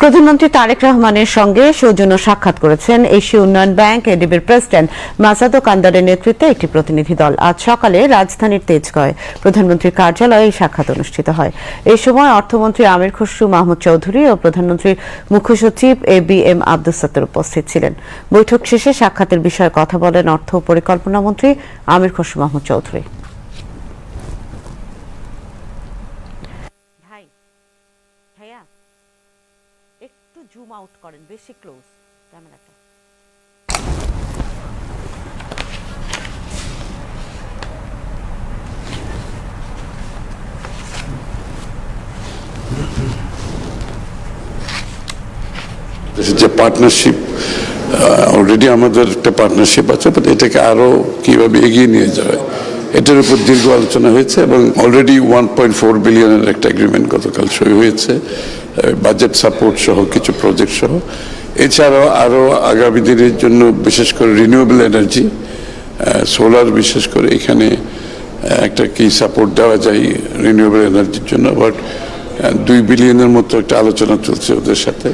প্রধানমন্ত্রী তারেক রহমানের সঙ্গে সৌজন্য সাক্ষাৎ করেছেন এশীয় উন্নয়ন ব্যাংক এডিবির প্রেসিডেন্ট মাসাদো কান্দারের নেতৃত্বে একটি প্রতিনিধি দল। আজ সকালে রাজধানীর তেজগাঁয়ে প্রধানমন্ত্রীর কার্যালয়ে এই সাক্ষাৎ অনুষ্ঠিত হয়। এই সময় অর্থমন্ত্রী আমির খসরু মাহমুদ চৌধুরী ও প্রধানমন্ত্রীর মুখ্য সচিব এবিএম আব্দুস সাত্তার উপস্থিত ছিলেন। বৈঠক শেষে সাক্ষাতের বিষয়ে কথা বলেন অর্থ ও পরিকল্পনা মন্ত্রী আমির খসরু মাহমুদ চৌধুরী। একটু জুম আউট করেন, বেশি ক্লোজ ক্যামেরাটা। যে পার্টনারশিপ অলরেডি আমাদের একটা পার্টনারশিপ আছে, বাট এটাকে আরো কিভাবে এগিয়ে নিয়ে যাবে এটার উপর দীর্ঘ আলোচনা হয়েছে এবং অলরেডি 1.4 বিলিয়নের একটা এগ্রিমেন্ট গতকাল সই হয়েছে, বাজেট সাপোর্ট সহ কিছু প্রজেক্ট সহ। এছাড়াও আরো আগামী দিনের জন্য বিশেষ করে রিনিউয়েবল এনার্জি, সোলার, বিশেষ করে এখানে একটা কি সাপোর্ট দেওয়া যায় রিনিউয়েবল এনার্জির জন্য, বাট 2 বিলিয়নের মতো একটা আলোচনা চলছে ওদের সাথে।